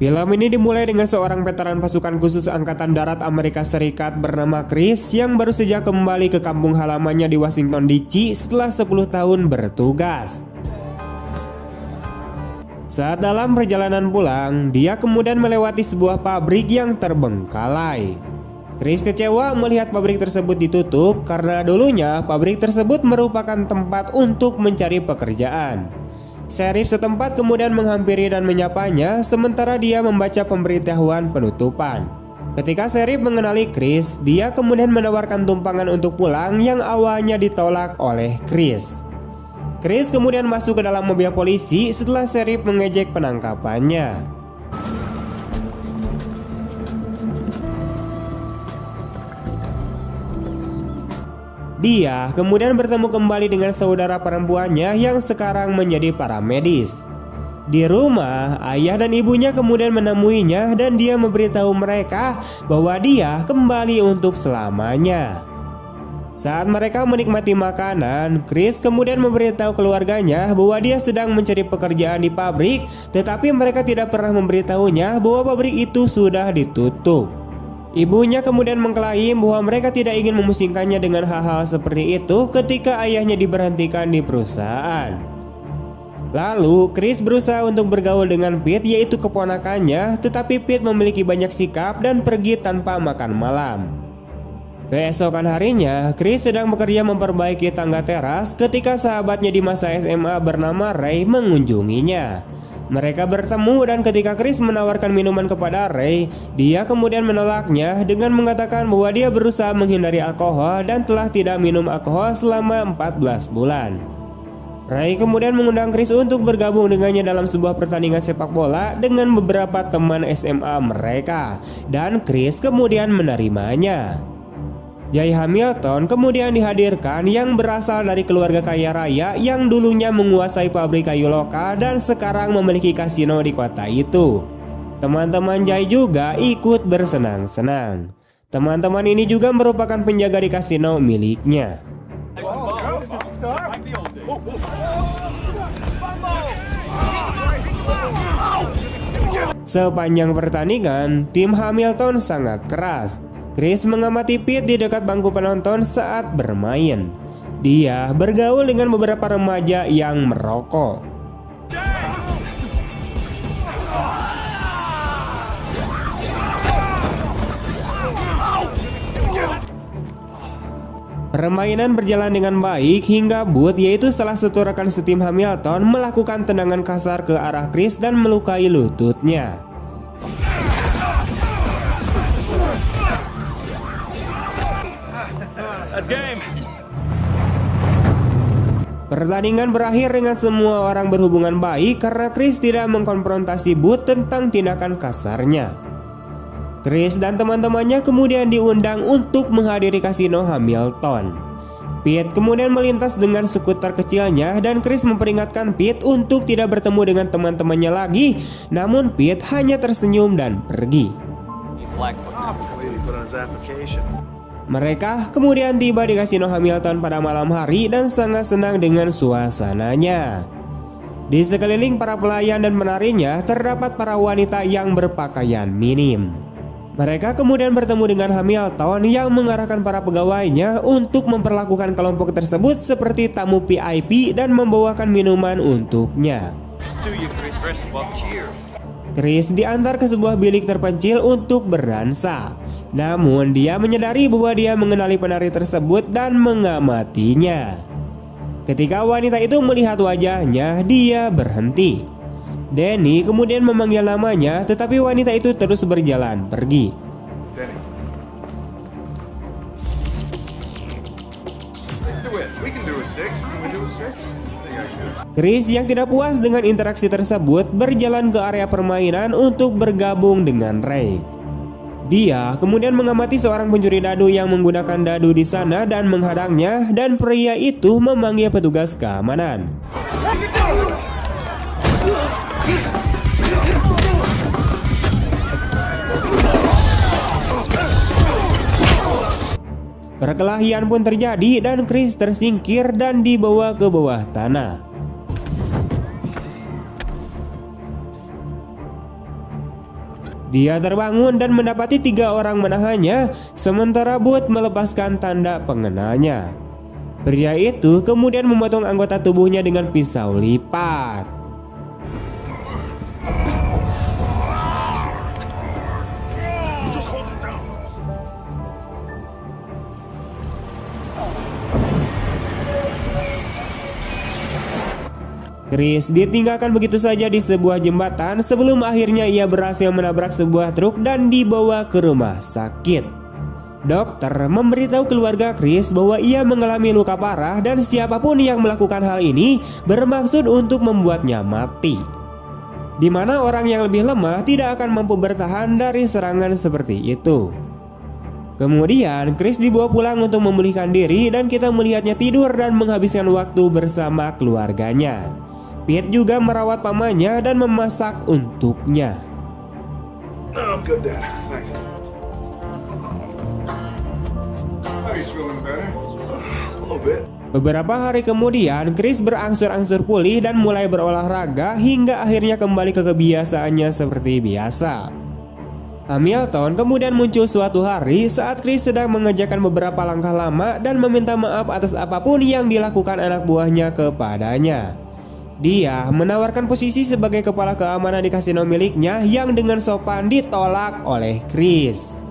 Film ini dimulai dengan seorang veteran pasukan khusus Angkatan Darat Amerika Serikat bernama Chris yang baru saja kembali ke kampung halamannya di Washington DC setelah 10 tahun bertugas. Saat dalam perjalanan pulang, dia kemudian melewati sebuah pabrik yang terbengkalai. Chris kecewa melihat pabrik tersebut ditutup karena dulunya pabrik tersebut merupakan tempat untuk mencari pekerjaan. Sheriff setempat kemudian menghampiri dan menyapanya sementara dia membaca pemberitahuan penutupan. Ketika Sheriff mengenali Chris, dia kemudian menawarkan tumpangan untuk pulang yang awalnya ditolak oleh Chris. Chris kemudian masuk ke dalam mobil polisi setelah Sheriff mengejek penangkapannya. Dia kemudian bertemu kembali dengan saudara perempuannya yang sekarang menjadi paramedis. Di rumah, ayah dan ibunya kemudian menemuinya dan dia memberitahu mereka bahwa dia kembali untuk selamanya. Saat mereka menikmati makanan, Chris kemudian memberitahu keluarganya bahwa dia sedang mencari pekerjaan di pabrik, tetapi mereka tidak pernah memberitahunya bahwa pabrik itu sudah ditutup. Ibunya kemudian mengklaim bahwa mereka tidak ingin memusingkannya dengan hal-hal seperti itu ketika ayahnya diberhentikan di perusahaan. Lalu Chris berusaha untuk bergaul dengan Pete, yaitu keponakannya, tetapi Pete memiliki banyak sikap dan pergi tanpa makan malam. Keesokan harinya, Chris sedang bekerja memperbaiki tangga teras ketika sahabatnya di masa SMA bernama Ray mengunjunginya. Mereka bertemu dan ketika Chris menawarkan minuman kepada Ray, dia kemudian menolaknya dengan mengatakan bahwa dia berusaha menghindari alkohol dan telah tidak minum alkohol selama 14 bulan. Ray kemudian mengundang Chris untuk bergabung dengannya dalam sebuah pertandingan sepak bola dengan beberapa teman SMA mereka, dan Chris kemudian menerimanya. Jay Hamilton kemudian dihadirkan yang berasal dari keluarga kaya raya yang dulunya menguasai pabrik kayu lokal dan sekarang memiliki kasino di kota itu. Teman-teman Jay juga ikut bersenang-senang. Teman-teman ini juga merupakan penjaga di kasino miliknya. Sepanjang pertandingan, tim Hamilton sangat keras. Chris mengamati Pete di dekat bangku penonton saat bermain. Dia bergaul dengan beberapa remaja yang merokok. Permainan berjalan dengan baik hingga Booth, yaitu salah satu rekan setim Hamilton, melakukan tendangan kasar ke arah Chris dan melukai lututnya. Pertandingan berakhir dengan semua orang berhubungan baik karena Chris tidak mengkonfrontasi Booth tentang tindakan kasarnya. Chris dan teman-temannya kemudian diundang untuk menghadiri kasino Hamilton. Pete kemudian melintas dengan skuter kecilnya dan Chris memperingatkan Pete untuk tidak bertemu dengan teman-temannya lagi, namun Pete hanya tersenyum dan pergi. Mereka kemudian tiba di kasino Hamilton pada malam hari dan sangat senang dengan suasananya. Di sekeliling para pelayan dan penarinya terdapat para wanita yang berpakaian minim. Mereka kemudian bertemu dengan Hamilton yang mengarahkan para pegawainya untuk memperlakukan kelompok tersebut seperti tamu VIP dan membawakan minuman untuknya. Chris diantar ke sebuah bilik terpencil untuk berdansa. Namun dia menyadari bahwa dia mengenali penari tersebut dan mengamatinya. Ketika wanita itu melihat wajahnya, dia berhenti. Danny kemudian memanggil namanya, tetapi wanita itu terus berjalan pergi. Chris yang tidak puas dengan interaksi tersebut berjalan ke area permainan untuk bergabung dengan Ray. Dia kemudian mengamati seorang pencuri dadu yang menggunakan dadu di sana dan menghadangnya, dan pria itu memanggil petugas keamanan. Perkelahian pun terjadi dan Chris tersingkir dan dibawa ke bawah tanah. Dia terbangun dan mendapati 3 orang menahannya, sementara Bud melepaskan tanda pengenalnya. Pria itu kemudian memotong anggota tubuhnya dengan pisau lipat. Chris ditinggalkan begitu saja di sebuah jembatan sebelum akhirnya ia berhasil menabrak sebuah truk dan dibawa ke rumah sakit. Dokter memberitahu keluarga Chris bahwa ia mengalami luka parah dan siapapun yang melakukan hal ini bermaksud untuk membuatnya mati. Di mana orang yang lebih lemah tidak akan mampu bertahan dari serangan seperti itu. Kemudian Chris dibawa pulang untuk memulihkan diri dan kita melihatnya tidur dan menghabiskan waktu bersama keluarganya. Pete juga merawat pamannya dan memasak untuknya. I'm good, Dad. Thanks. He's feeling better? A little bit. Beberapa hari kemudian, Chris berangsur-angsur pulih dan mulai berolahraga hingga akhirnya kembali ke kebiasaannya seperti biasa. Hamilton kemudian muncul suatu hari saat Chris sedang mengerjakan beberapa langkah lama dan meminta maaf atas apapun yang dilakukan anak buahnya kepadanya. Dia menawarkan posisi sebagai kepala keamanan di kasino miliknya yang dengan sopan ditolak oleh Chris.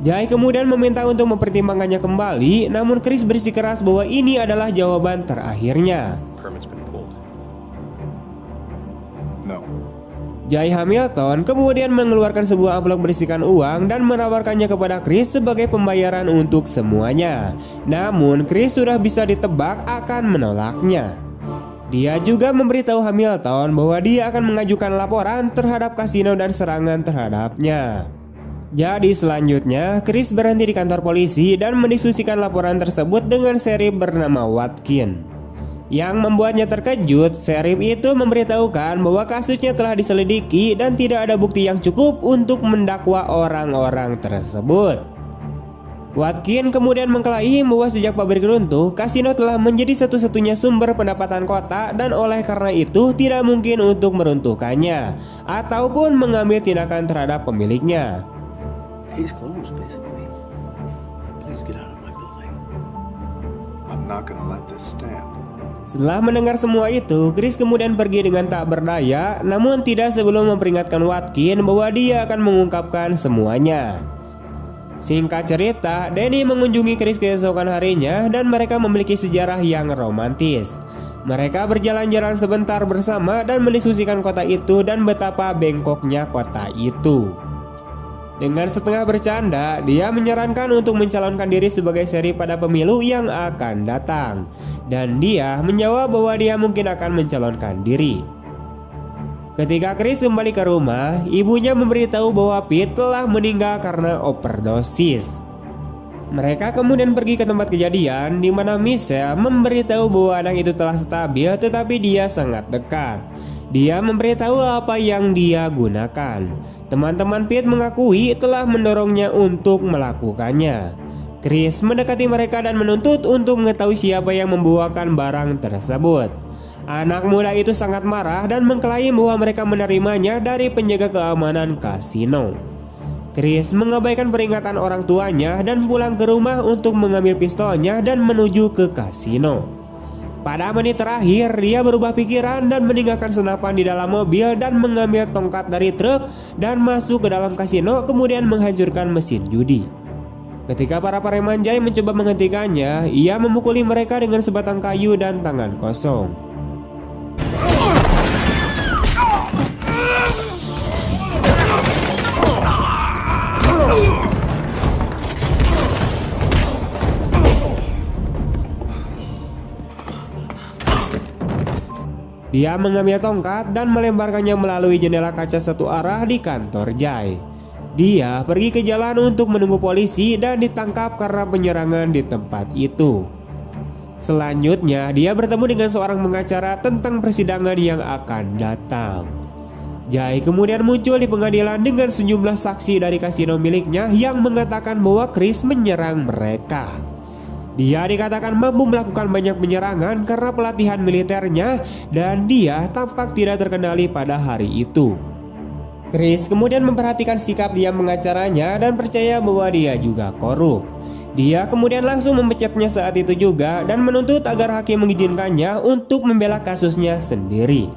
Jay kemudian meminta untuk mempertimbangkannya kembali, namun Chris bersikeras bahwa ini adalah jawaban terakhirnya. No. Jay Hamilton kemudian mengeluarkan sebuah amplop berisikan uang dan menawarkannya kepada Chris sebagai pembayaran untuk semuanya. Namun Chris sudah bisa ditebak akan menolaknya. Dia juga memberitahu Hamilton bahwa dia akan mengajukan laporan terhadap kasino dan serangan terhadapnya. Jadi selanjutnya Chris berhenti di kantor polisi dan mendiskusikan laporan tersebut dengan sheriff bernama Watkins. Yang membuatnya terkejut, sheriff itu memberitahukan bahwa kasusnya telah diselidiki dan tidak ada bukti yang cukup untuk mendakwa orang-orang tersebut. Watkins kemudian mengklaim bahwa sejak pabrik runtuh, kasino telah menjadi satu-satunya sumber pendapatan kota dan oleh karena itu tidak mungkin untuk meruntuhkannya ataupun mengambil tindakan terhadap pemiliknya. Case closed, basically. Please get out of my building. I'm not gonna let this stand. Setelah mendengar semua itu, Chris kemudian pergi dengan tak berdaya, namun tidak sebelum memperingatkan Watkins bahwa dia akan mengungkapkan semuanya. Singkat cerita, Danny mengunjungi Chris keesokan harinya dan mereka memiliki sejarah yang romantis. Mereka berjalan-jalan sebentar bersama dan mendiskusikan kota itu dan betapa bengkoknya kota itu. Dengan setengah bercanda, dia menyarankan untuk mencalonkan diri sebagai sheriff pada pemilu yang akan datang. Dan dia menjawab bahwa dia mungkin akan mencalonkan diri. Ketika Chris kembali ke rumah, ibunya memberitahu bahwa Pete telah meninggal karena overdosis. Mereka kemudian pergi ke tempat kejadian di mana Michelle memberitahu bahwa anak itu telah stabil tetapi dia sangat dekat. Dia memberitahu apa yang dia gunakan. Teman-teman Pete mengakui telah mendorongnya untuk melakukannya. Chris mendekati mereka dan menuntut untuk mengetahui siapa yang membawakan barang tersebut. Anak muda itu sangat marah dan mengklaim bahwa mereka menerimanya dari penjaga keamanan kasino. Chris mengabaikan peringatan orang tuanya dan pulang ke rumah untuk mengambil pistolnya dan menuju ke kasino. Pada menit terakhir, dia berubah pikiran dan meninggalkan senapan di dalam mobil dan mengambil tongkat dari truk dan masuk ke dalam kasino kemudian menghancurkan mesin judi. Ketika para preman Jay mencoba menghentikannya, ia memukuli mereka dengan sebatang kayu dan tangan kosong. Dia mengambil tongkat dan melemparkannya melalui jendela kaca satu arah di kantor Jay. Dia pergi ke jalan untuk menunggu polisi dan ditangkap karena penyerangan di tempat itu. Selanjutnya, dia bertemu dengan seorang pengacara tentang persidangan yang akan datang. Jay kemudian muncul di pengadilan dengan sejumlah saksi dari kasino miliknya yang mengatakan bahwa Chris menyerang mereka. Dia dikatakan mampu melakukan banyak penyerangan karena pelatihan militernya dan dia tampak tidak terkendali pada hari itu. Chris kemudian memperhatikan sikap dia pengacaranya dan percaya bahwa dia juga korup. Dia kemudian langsung memecatnya saat itu juga dan menuntut agar hakim mengizinkannya untuk membela kasusnya sendiri.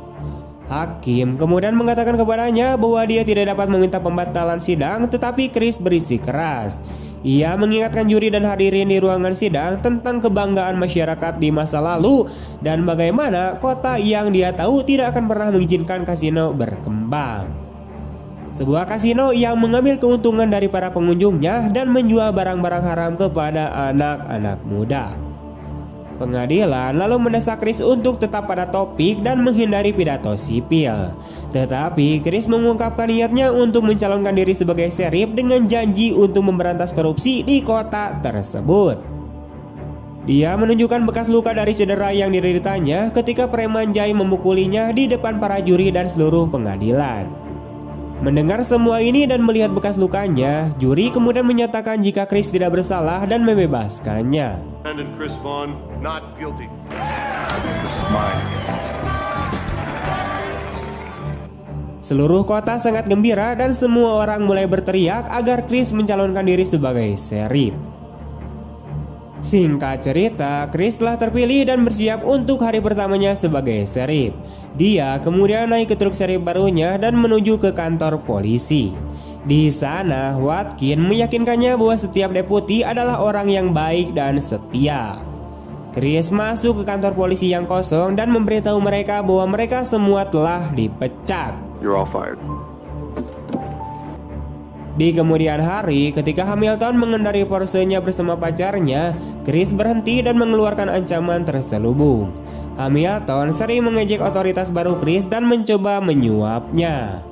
Hakim kemudian mengatakan kepadanya bahwa dia tidak dapat meminta pembatalan sidang, tetapi Chris berisi keras. Ia mengingatkan juri dan hadirin di ruangan sidang tentang kebanggaan masyarakat di masa lalu dan bagaimana kota yang dia tahu tidak akan pernah mengizinkan kasino berkembang. Sebuah kasino yang mengambil keuntungan dari para pengunjungnya dan menjual barang-barang haram kepada anak-anak muda. Pengadilan lalu mendesak Chris untuk tetap pada topik dan menghindari pidato sipil. Tetapi Chris mengungkapkan niatnya untuk mencalonkan diri sebagai sheriff dengan janji untuk memberantas korupsi di kota tersebut. Dia menunjukkan bekas luka dari cedera yang dideritanya ketika preman Jay memukulinya di depan para juri dan seluruh pengadilan. Mendengar semua ini dan melihat bekas lukanya, juri kemudian menyatakan jika Chris tidak bersalah dan membebaskannya. Defendant Chris Vaughn, not guilty. This is mine. Seluruh kota sangat gembira dan semua orang mulai berteriak agar Chris mencalonkan diri sebagai sheriff. Singkat cerita, Chris telah terpilih dan bersiap untuk hari pertamanya sebagai sheriff. Dia kemudian naik ke truk sheriff barunya dan menuju ke kantor polisi. Di sana, Watkins meyakinkannya bahwa setiap deputi adalah orang yang baik dan setia. Chris masuk ke kantor polisi yang kosong dan memberitahu mereka bahwa mereka semua telah dipecat. You're all fired. Di kemudian hari, ketika Hamilton mengendarai Porsche-nya bersama pacarnya, Chris berhenti dan mengeluarkan ancaman terselubung. Hamilton sering mengejek otoritas baru Chris dan mencoba menyuapnya.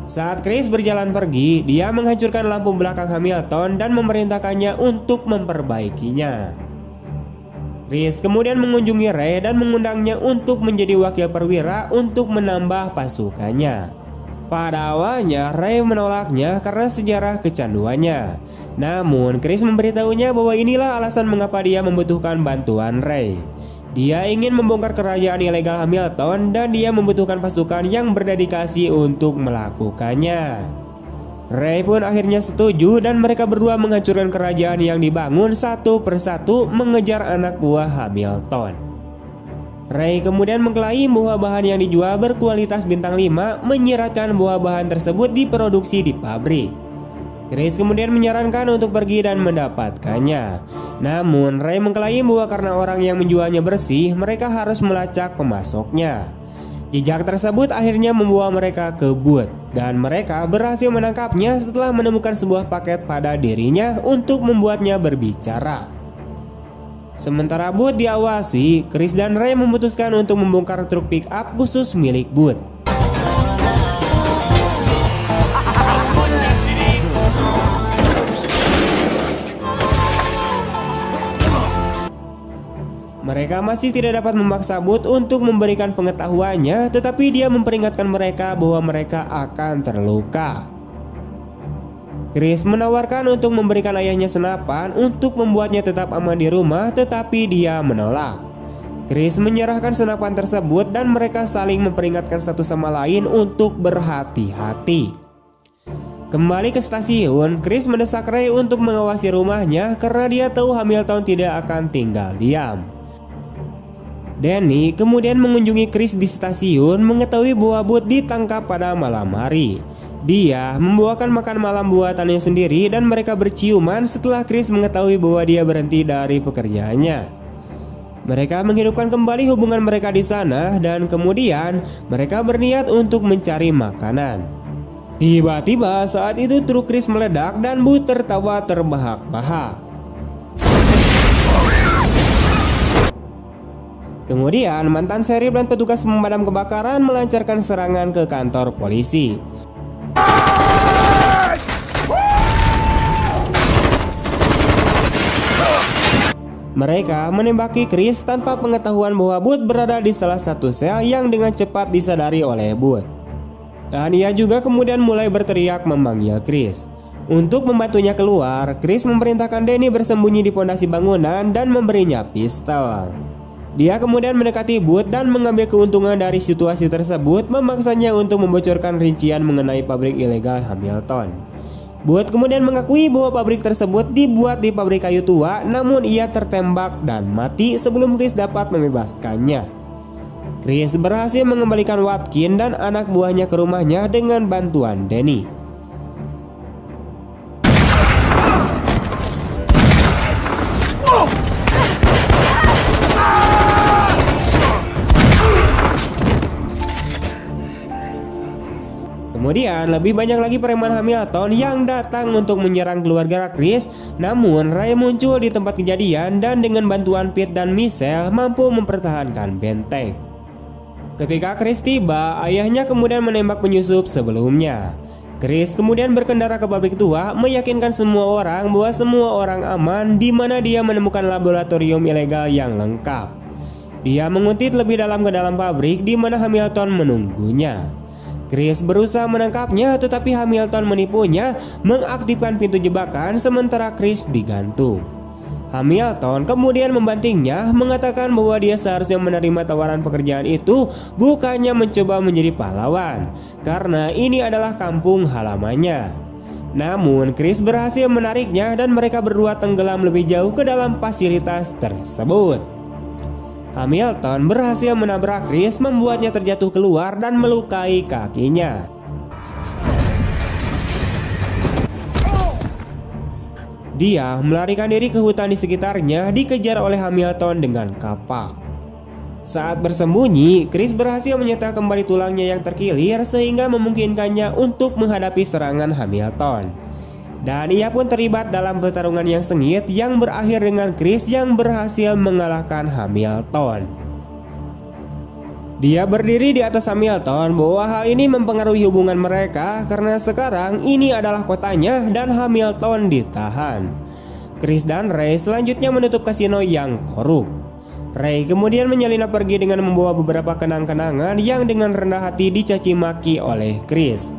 Saat Chris berjalan pergi, dia menghancurkan lampu belakang Hamilton dan memerintahkannya untuk memperbaikinya. Chris kemudian mengunjungi Ray dan mengundangnya untuk menjadi wakil perwira untuk menambah pasukannya. Pada awalnya Ray menolaknya karena sejarah kecanduannya. Namun Chris memberitahunya bahwa inilah alasan mengapa dia membutuhkan bantuan Ray. Dia ingin membongkar kerajaan ilegal Hamilton dan dia membutuhkan pasukan yang berdedikasi untuk melakukannya. Ray pun akhirnya setuju dan mereka berdua menghancurkan kerajaan yang dibangun satu persatu mengejar anak buah Hamilton. Ray kemudian mengklaim bahwa bahan yang dijual berkualitas bintang 5 menyiratkan bahwa bahan tersebut diproduksi di pabrik. Chris kemudian menyarankan untuk pergi dan mendapatkannya. Namun Ray mengklaim bahwa karena orang yang menjualnya bersih, mereka harus melacak pemasoknya. Jejak tersebut akhirnya membawa mereka ke Booth dan mereka berhasil menangkapnya setelah menemukan sebuah paket pada dirinya untuk membuatnya berbicara. Sementara Booth diawasi, Chris dan Ray memutuskan untuk membongkar truk pick up khusus milik Booth. Mereka masih tidak dapat memaksa Booth untuk memberikan pengetahuannya, tetapi dia memperingatkan mereka bahwa mereka akan terluka. Chris menawarkan untuk memberikan ayahnya senapan untuk membuatnya tetap aman di rumah, tetapi dia menolak. Chris menyerahkan senapan tersebut dan mereka saling memperingatkan satu sama lain untuk berhati-hati. Kembali ke stasiun, Chris mendesak Ray untuk mengawasi rumahnya karena dia tahu Hamilton tidak akan tinggal diam. Danny kemudian mengunjungi Chris di stasiun mengetahui bahwa Booth ditangkap pada malam hari. Dia membawakan makan malam buatannya sendiri dan mereka berciuman setelah Chris mengetahui bahwa dia berhenti dari pekerjaannya. Mereka menghidupkan kembali hubungan mereka di sana dan kemudian mereka berniat untuk mencari makanan. Tiba-tiba saat itu truk Chris meledak dan Booth tertawa terbahak-bahak. Kemudian mantan sheriff dan petugas pemadam kebakaran melancarkan serangan ke kantor polisi. Mereka menembaki Chris tanpa pengetahuan bahwa Booth berada di salah satu sel yang dengan cepat disadari oleh Booth. Dan ia juga kemudian mulai berteriak memanggil Chris. Untuk membantunya keluar, Chris memerintahkan Danny bersembunyi di pondasi bangunan dan memberinya pistol. Dia kemudian mendekati Booth dan mengambil keuntungan dari situasi tersebut, memaksanya untuk membocorkan rincian mengenai pabrik ilegal Hamilton. Booth kemudian mengakui bahwa pabrik tersebut dibuat di pabrik kayu tua, namun ia tertembak dan mati sebelum Chris dapat membebaskannya. Chris berhasil mengembalikan Watkin dan anak buahnya ke rumahnya dengan bantuan Danny. Kemudian lebih banyak lagi preman Hamilton yang datang untuk menyerang keluarga Chris. Namun Ray muncul di tempat kejadian dan dengan bantuan Pete dan Michelle mampu mempertahankan benteng. Ketika Chris tiba, ayahnya kemudian menembak penyusup sebelumnya. Chris kemudian berkendara ke pabrik tua, meyakinkan semua orang bahwa semua orang aman, di mana dia menemukan laboratorium ilegal yang lengkap. Dia menguntit lebih dalam ke dalam pabrik di mana Hamilton menunggunya. Chris berusaha menangkapnya, tetapi Hamilton menipunya, mengaktifkan pintu jebakan sementara Chris digantung. Hamilton kemudian membantingnya, mengatakan bahwa dia seharusnya menerima tawaran pekerjaan itu, bukannya mencoba menjadi pahlawan, karena ini adalah kampung halamannya. Namun Chris berhasil menariknya dan mereka berdua tenggelam lebih jauh ke dalam fasilitas tersebut. Hamilton berhasil menabrak Chris, membuatnya terjatuh keluar dan melukai kakinya. Dia melarikan diri ke hutan di sekitarnya, dikejar oleh Hamilton dengan kapak. Saat bersembunyi, Chris berhasil menyetel kembali tulangnya yang terkilir sehingga memungkinkannya untuk menghadapi serangan Hamilton. Dan ia pun terlibat dalam pertarungan yang sengit yang berakhir dengan Chris yang berhasil mengalahkan Hamilton. Dia berdiri di atas Hamilton bahwa hal ini mempengaruhi hubungan mereka karena sekarang ini adalah kotanya dan Hamilton ditahan. Chris dan Ray selanjutnya menutup kasino yang korup. Ray kemudian menyelinap pergi dengan membawa beberapa kenang-kenangan yang dengan rendah hati dicaci maki oleh Chris.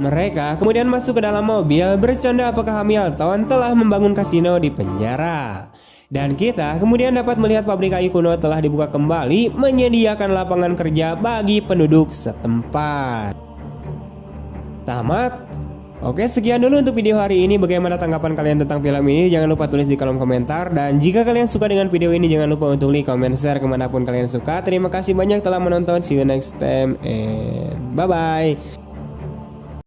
Mereka kemudian masuk ke dalam mobil bercanda apakah Hamilton telah membangun kasino di penjara. Dan kita kemudian dapat melihat pabrik kayu kuno telah dibuka kembali, menyediakan lapangan kerja bagi penduduk setempat. Tamat. Oke, sekian dulu untuk video hari ini. Bagaimana tanggapan kalian tentang film ini? Jangan lupa tulis di kolom komentar. Dan jika kalian suka dengan video ini, jangan lupa untuk like, comment, share kemanapun kalian suka. Terima kasih banyak telah menonton. See you next time and bye-bye.